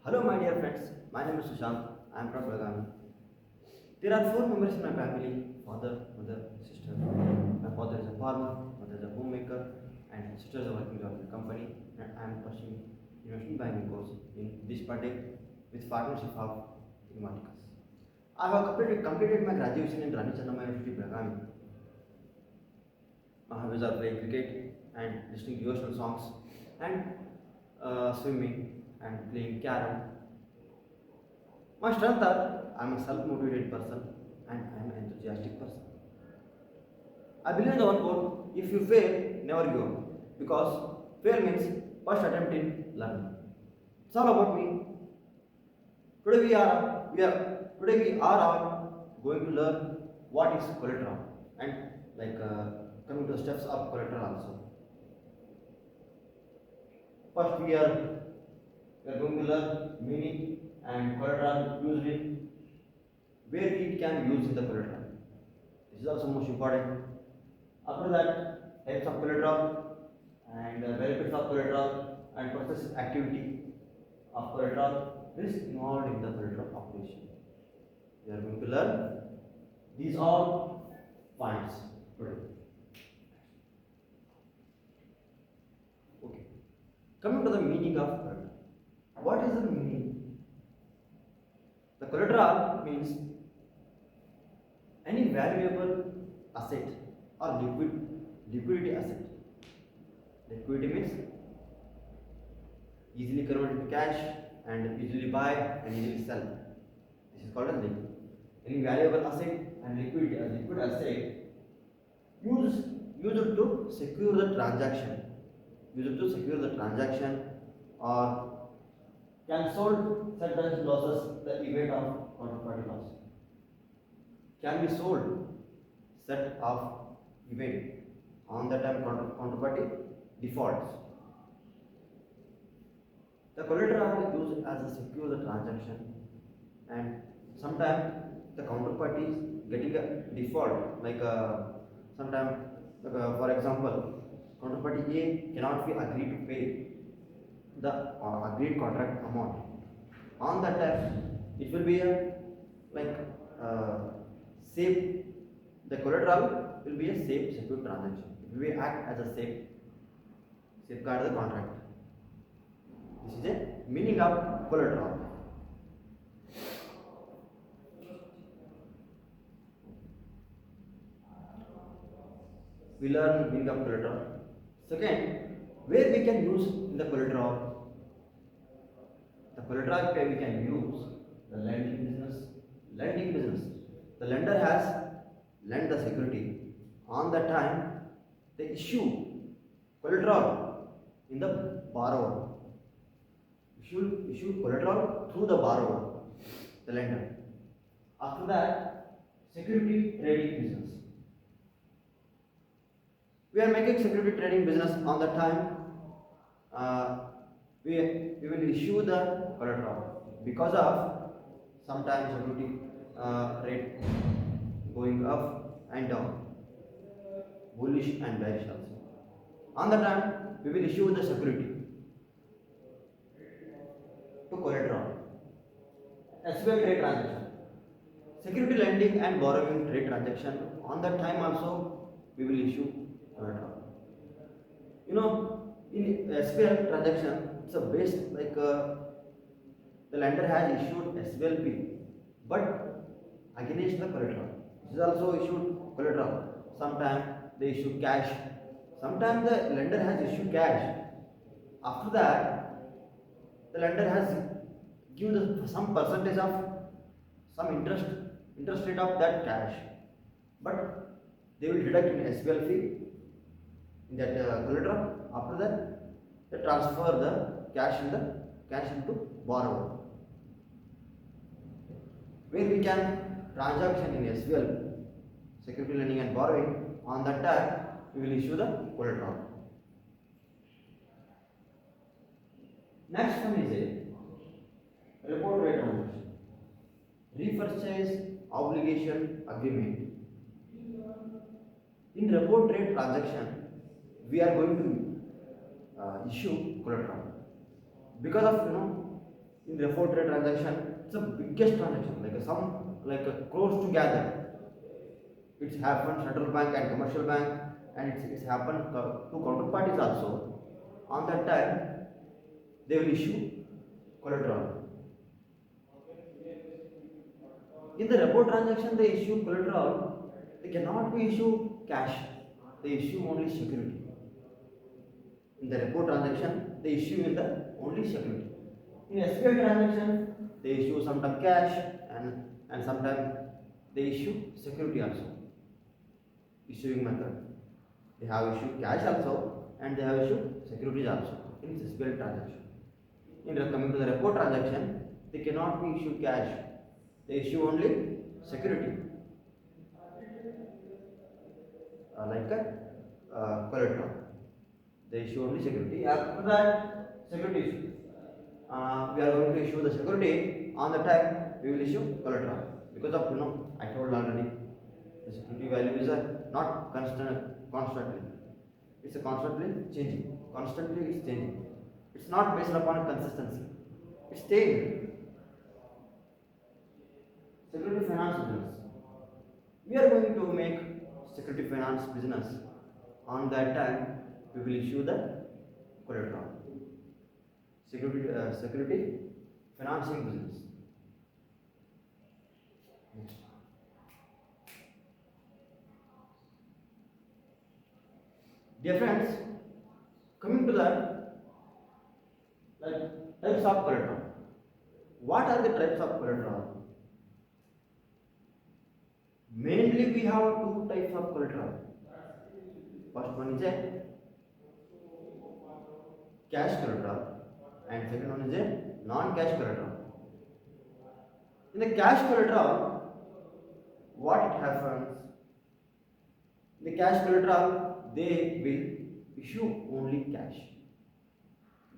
Hello, my dear friends. My name is Sushant. I am from Belgaum. There are four members in my family: father, mother, sister. My father is a farmer, mother is a homemaker, and sister is a working job in a company. And I am pursuing investment banking course in this Pande with partnership of Informaticas. I have completed my graduation in Rani Channamma University, Belgaum. My hobbies are playing cricket and listening devotional songs and swimming and playing carom. My strengths are I am a self-motivated person and I am an enthusiastic person. I believe in the one quote: if you fail, never give up. Because fail means first attempt in learning. It's all about me. Today we are all going to learn what is collateral and like coming to the steps of collateral also. First we are going to learn meaning and collateral used in where it can use in the collateral. This is also most important. After that, types of collateral and benefits of collateral and process activity of collateral, risk involved in the collateral operation. We are going to learn these all points today. Okay. Coming to the meaning of collateral. What is the meaning? The collateral means any valuable asset or liquidity asset. Liquidity means easily converted to cash and easily buy and easily sell. This is called as liquid. Any valuable asset and liquidity, a liquid asset used to secure the transaction. Used to secure the transaction or can sold certain losses the event of counterparty loss. Can be sold set of event on the time counterparty defaults. The collateral is used as a secure the transaction, and sometimes the counterparty is getting a default. Sometimes, for example, counterparty A cannot be agreed to pay the agreed contract amount. On that time, it will be a like safe. The collateral will be a safe, secure transaction. It will be act as a safeguard the contract. This is the meaning of collateral. We learn meaning of collateral. Second, where we can use in the collateral. The collateral where we can use the lending business. Lending business. The lender has lent the security. On that time, they issue collateral in the borrower. Issue collateral through the borrower, the lender. After that, security trading business. We are making security trading business on the time. We will issue the collateral because of sometimes security rate going up and down, bullish and bearish also. On the time, we will issue the security to collateral. SBL trade transaction. Security lending and borrowing trade transaction. On that time also, we will issue collateral. In SBL transaction, it's a base the lender has issued SBLP, but against the collateral. This is also issued collateral. Sometimes they issue cash. Sometimes the lender has issued cash. After that, the lender has given some percentage of some interest rate of that cash, but they will deduct in SBL fee in that collateral. After that, they transfer the cash into borrower. Where we can transaction in SBL, security lending and borrowing, on that time we will issue the collateral. Next one is a report rate transaction. Repurchase obligation agreement. In report rate transaction, we are going to issue collateral because of In repo trade transaction, it's the biggest transaction, like a sum, like a close together. It's happened central bank and commercial bank, and it's happened to counterparties also. On that time, they will issue collateral. In the repo transaction, they issue collateral. They cannot be issue cash. They issue only security. In the repo transaction, they issue in the only security. In SBI transaction, they issue sometimes cash and sometimes they issue security also. Issuing method. They have issued cash also and they have issued securities also in SBI transaction. In coming to the repo transaction, they cannot be issued cash. They issue only security, like a collateral. They issue only security. After that, security issue. We are going to issue the security. On the time, we will issue collateral because of I told already. The security value is not constantly. It's a constantly changing. Constantly it's changing. It's not based upon consistency. It's staying. Security finance business. We are going to make security finance business. On that time, we will issue the collateral. Security financing business. Next. Dear friends, coming to that, like types of collateral. What are the types of collateral? Mainly, we have two types of collateral. First one is a cash collateral, and second one is a non-cash collateral. In the cash collateral, what it happens? In the cash collateral, they will issue only cash.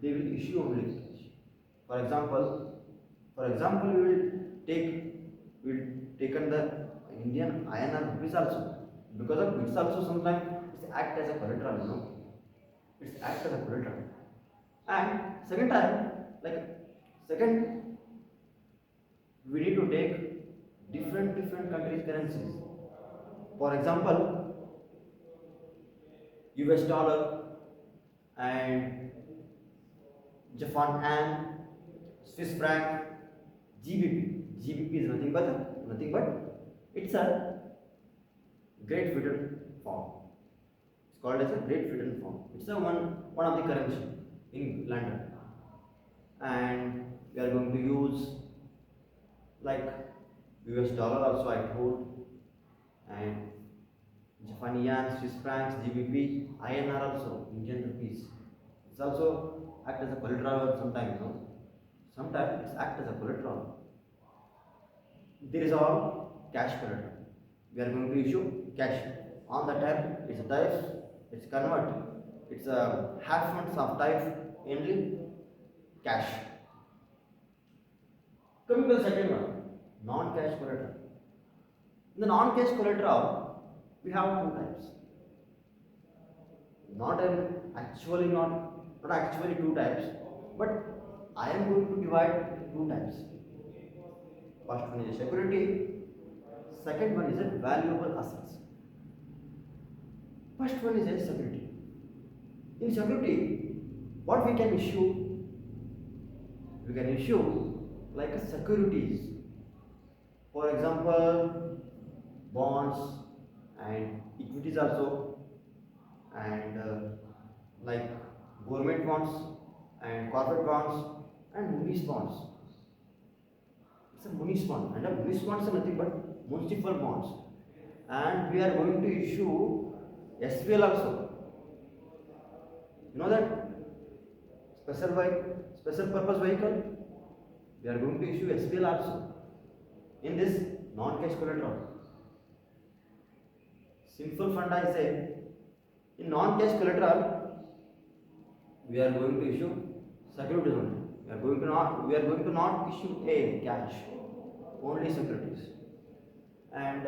They will issue only cash. For example, we will taken the Indian INR rupees also. Because of which also sometimes it act as a collateral, It's act as a collateral. And second time, second, we need to take different countries' currencies. For example, US dollar and Japan yen, Swiss franc, GBP. GBP is nothing but it's a Great Britain form. It's called as a Great Britain form. It's a one of the currency in London, and we are going to use like US dollar also I told, and Japanese yen, Swiss francs, GBP, INR also Indian rupees. It's also act as a collateral sometimes. Sometimes it's act as a collateral. There is all cash collateral. We are going to issue cash. On the time, it's a type, it's convert. It's a half months of type only cash. Coming to the second one, non-cash collateral. In the non-cash collateral, we have two types. Not actually two types, but I am going to divide two types. First one is security, second one is a valuable assets. First one is a security. In security, what we can issue? We can issue like a securities. For example, bonds and equities also, and like government bonds and corporate bonds and munis bonds. It's a munis bond, and a munis bonds are nothing but municipal bonds. And we are going to issue SPL also. You know that special purpose vehicle. We are going to issue SPL also in this non-cash collateral. Simple fund I say. In non-cash collateral, we are going to issue securities only. We are going to not issue a cash, only securities. And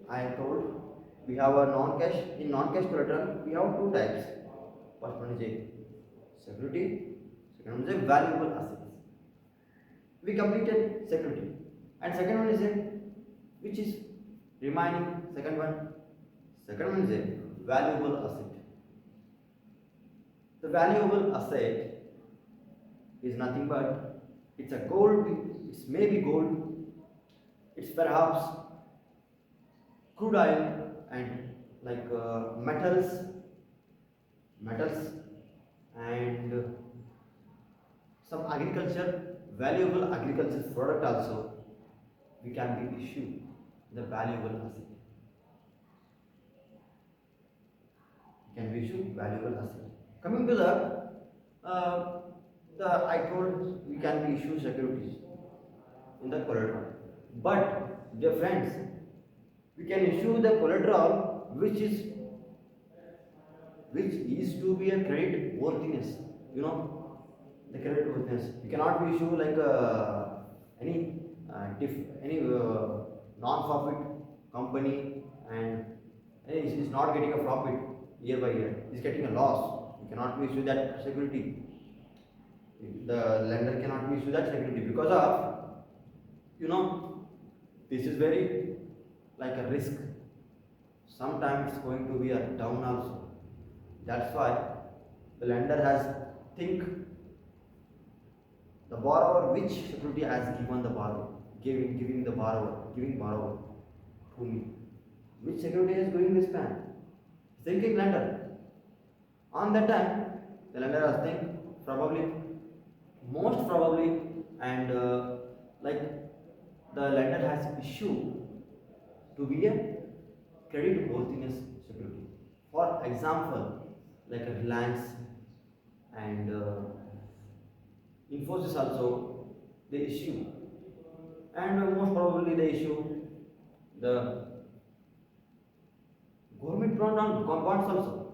I told we have a non-cash. In non-cash collateral, we have two types. First one is a security, second one is a valuable assets. We completed security. And second one is a which is remaining second one. Second one is a valuable asset. The valuable asset is nothing but it's a gold, it's maybe gold, it's perhaps crude oil and metals and some agriculture, valuable agriculture product also we can be issued the valuable asset. Can be issued valuable asset. Coming to uh, the I told we can be issued securities in the collateral. But dear friends, we can issue the collateral which is to be a credit worthiness. You know, the credit worthiness. You cannot be issue like any any non-profit company and is not getting a profit year by year. Is getting a loss. You cannot be issue that security. The lender cannot be issue that security because of you know this is very like a risk. Sometimes it's going to be a down also. That's why the lender has think the borrower which security has given the borrower, giving borrower to me. Which security is going this plan? Thinking lender. On that time, the lender has think probably, most probably, and like the lender has issued to be a credit worthiness security. For example, like a Reliance and Infosys also they issue, and most probably they issue the government bonds also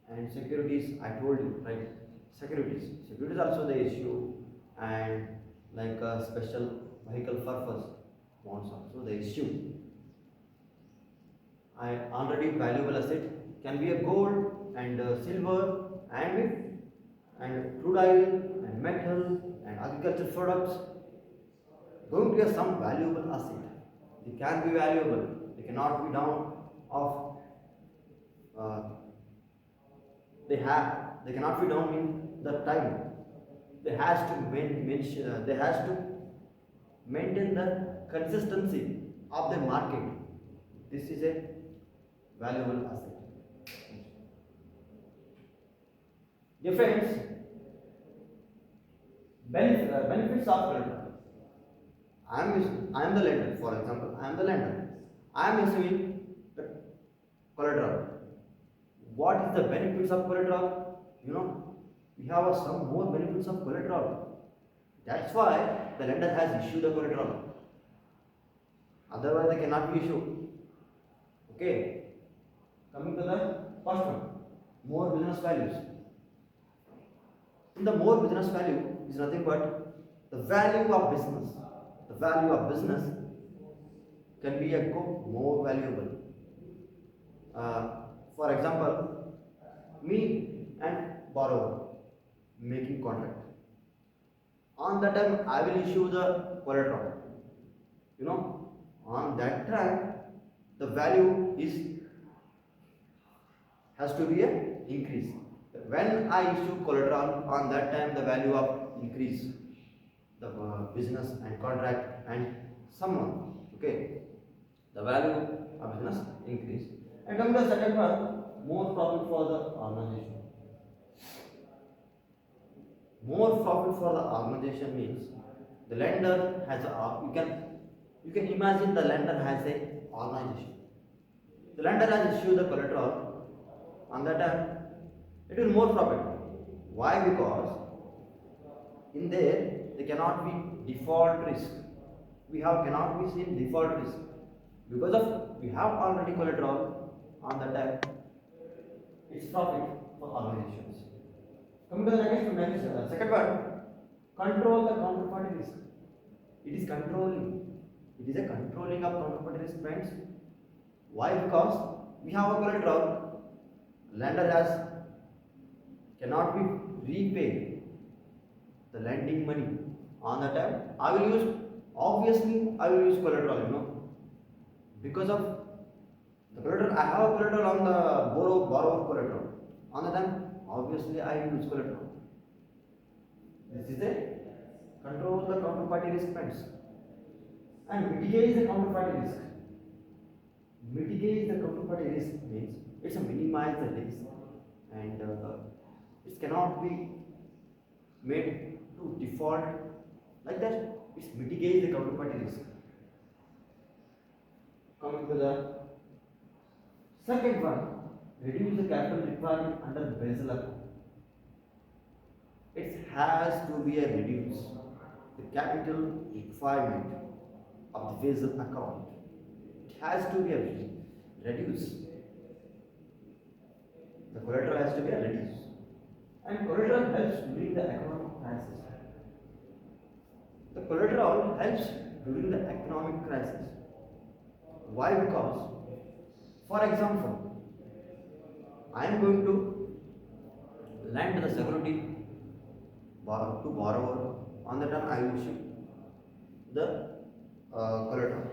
and securities. I told you right, securities also they issue and like a special vehicle purpose bonds also they issue. I already valuable asset can be a gold and silver and crude oil and metal and agricultural products going to be some valuable asset. They can be valuable. They cannot be down of uh, they cannot be down in the time. They has to maintain the consistency of the market. This is a valuable asset. Dear friends, benefits of collateral. I am the lender. For example, I am the lender. I am issuing the collateral. What is the benefits of collateral? You know, we have some more benefits of collateral. That's why the lender has issued the collateral. Otherwise, they cannot be issued. Okay. Coming to the first one, more business values. In the more business value is nothing but the value of business. The value of business can be a more valuable. For example, me and borrower making contract. On that time, I will issue the collateral. You know, on that time, the value is has to be a increase. When I issue collateral, on that time the value of increase the business and contract and someone. Okay, the value of business increase. And come to the second one, more profit for the organization. More profit for the organization means the lender has a you can imagine the lender has a organization. The lender has issued the collateral on that time it will more profit. Why? Because in there there cannot be default risk. We have cannot be seen default risk because of we have already collateral on that time. It's profit for organizations. Coming to the second one, control the counterparty risk. It is controlling. It is a controlling of counterparty risk, friends. Why? Because we have a collateral. Lender cannot be repaid the lending money. On the time, I will use, obviously I will use collateral, because of the collateral. I have a collateral on the borrower collateral. On the time, obviously I will use collateral. This is a control the counterparty risk friends, and mitigate the counterparty risk. Mitigate the counterparty risk means it's a minimize the risk, and it cannot be made to default like that. It's mitigate the counterparty risk. Coming to the second one, reduce the capital requirement under Basel account. It has to be a reduce the capital requirement of the Basel account. It has to be a reduce. The collateral has to be a reduce. And collateral helps during the economic crisis. The collateral helps during the economic crisis. Why? Because, for example, I am going to lend the security to borrower. On the time, I will issue the collateral.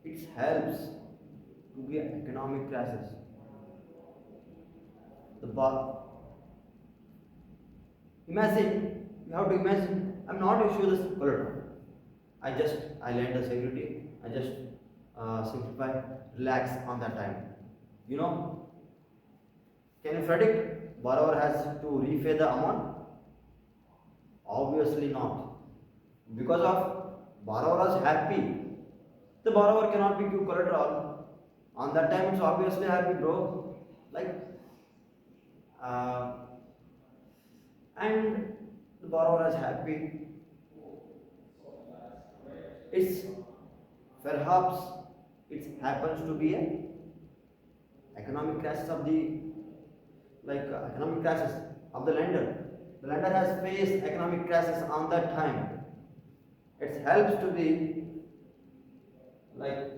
It helps to be an economic crisis. The bar. Imagine, you have to imagine, I'm not issue this collateral. I lend the security. I just simplify, relax on that time. You know, can you predict borrower has to repay the amount? Obviously not. Because of borrower is happy, the borrower cannot be give collateral. On that time, it's obviously happy, bro. Like, uh, and the borrower is happy. It's perhaps it happens to be a economic crisis of the economic crisis of the lender. The lender has faced economic crisis on that time. It helps to be like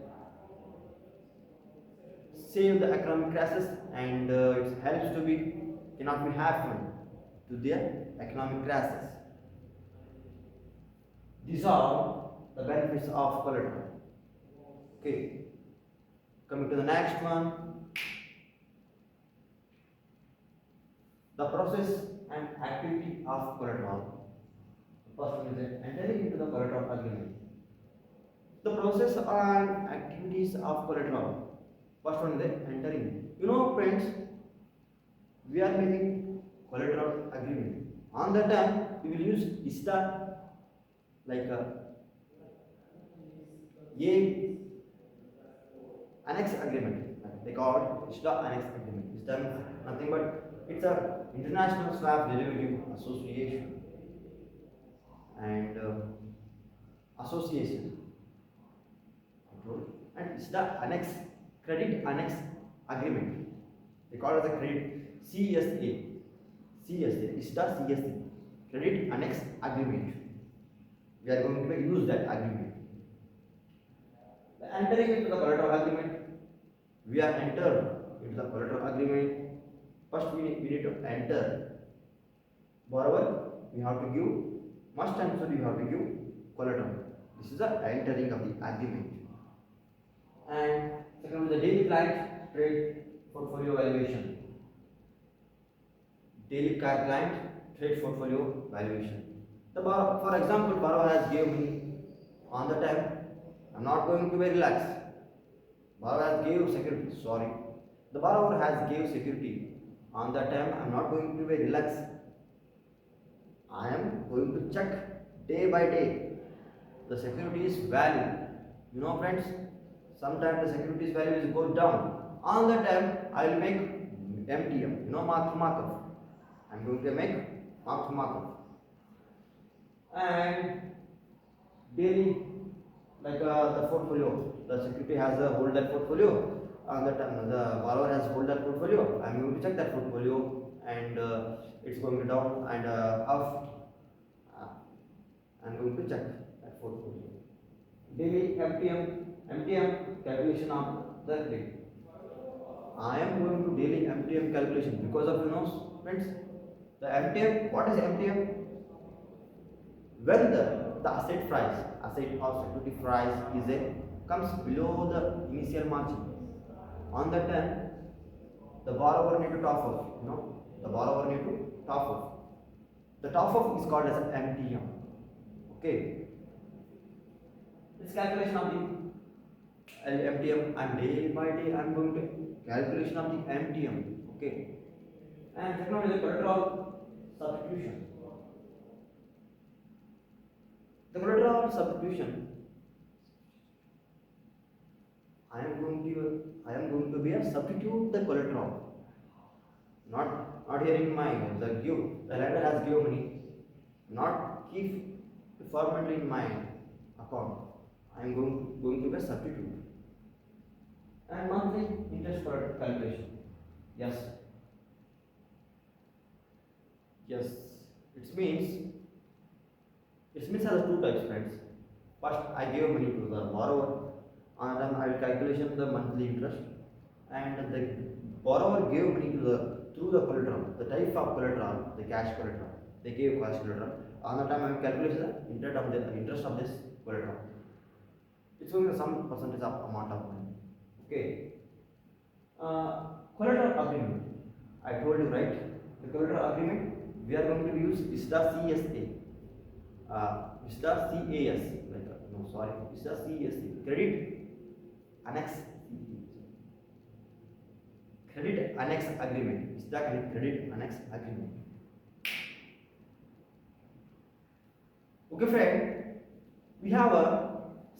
save the economic crisis, and it helps to be cannot be happen to their economic crisis. These are the benefits of collateral. Okay, coming to the next one, the process and activity of collateral. First one is entering into the collateral agreement. The process and activities of collateral. First one is entering. Friends, we are making collateral agreement. On that time, we will use ISTA like A annex agreement. They call it ISTA annex agreement. ISTA means nothing but it's a international swap derivative association and association. And it's the annex credit annex agreement. They call it the credit CSA. CSA is the CSA credit annex agreement. We are going to use that agreement. Entering into the collateral agreement, we are entered into the collateral agreement. First, we need to enter. Borrower, we have to give, must and should you have to give collateral. This is the entering of the agreement. And second, the daily client trade portfolio valuation. Daily client trade portfolio valuation. The borrower, for example, borrower has given me on the time. I'm not going to be relaxed. Borrower has gave security. Sorry, the borrower has gave security. On that time, I'm not going to be relaxed. I am going to check day by day the security's value. Friends, sometimes the security's value is goes down. On that time, I will make MTM. Mark to markup. I'm going to make mark to markup. And daily, like the portfolio, the security has a hold that portfolio. On that time, the borrower has hold that portfolio. I'm going to check that portfolio, and it's going down and up. I'm going to check that portfolio. Daily MTM calculation of the rate. I am going to daily MTM calculation because of friends. The MTM. What is MTM? When the asset or security price comes below the initial margin, on that time the borrower need to top up. The borrower need to top up. The top up is called as MTM. Okay, this calculation of the MTM, and day by day I am going to calculation of the MTM. Okay, and second one is the collateral substitution. The collateral substitution, I am going to be a substitute the collateral. Not here in my the lender has give money, not keep permanently in my account. I am going to be a substitute. And monthly interest for calculation. Yes. Yes. It means has two types, friends. First, I give money to the borrower, and then I will calculation the monthly interest, and the borrower gave money to the through the collateral, the type of collateral, the cash collateral. They gave cash collateral. On the time I will calculate the interest of this collateral. It's only some percentage of amount of money. Okay. Collateral agreement. I told you, right? The collateral agreement we are going to use ISDA CSA. ISDA CAS. ISDA CSA. Credit Annex Agreement. ISDA Credit Annex Agreement. Okay, friend. We have a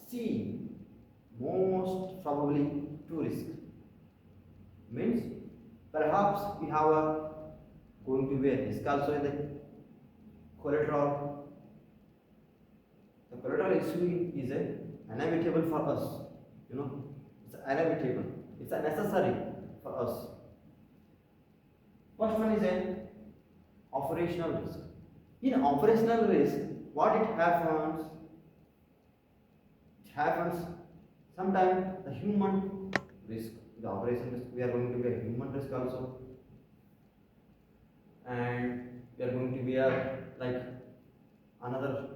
C. Most probably two risk. Means perhaps we have a going to be a risk also in the collateral. The collateral issue is inevitable for us. It's inevitable. It's a necessary for us. First one is an operational risk. In operational risk, what it happens? It happens sometimes the human risk. The operation risk, we are going to be a human risk also, and we are going to be a another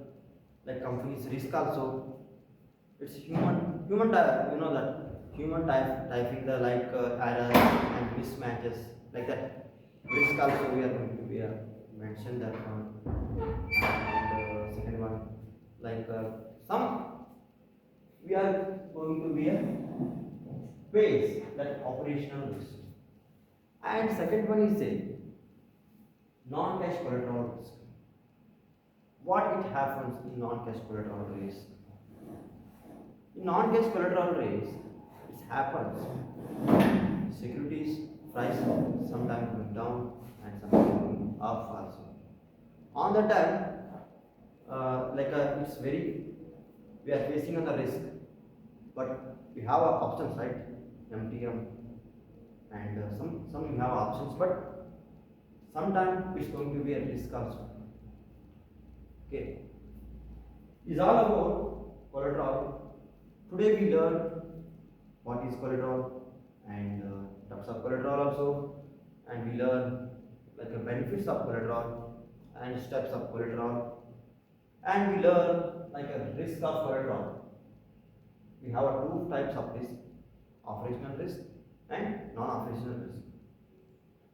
company's risk also. It's human type, that human typing the errors and mismatches like that. Risk also we are going to be mention that one. And second one, some we are going to be a face that operational risk. And second one is a non-cash collateral risk. What it happens in non-cash collateral risk? In non-cash collateral risk, it happens securities price sometimes going down and sometimes going up also. On the time, it's very we are facing on the risk, but we have options, right? MTM, and some we have options, but sometimes it's going to be a risk also. Okay, is all about collateral. Today we learn what is collateral and types of collateral also, and we learn the benefits of collateral and steps of collateral, and we learn a risk of collateral. We have two types of risk: operational risk and non-operational risk.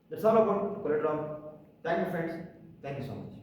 That's all about collateral. Thank you, friends. Thank you so much.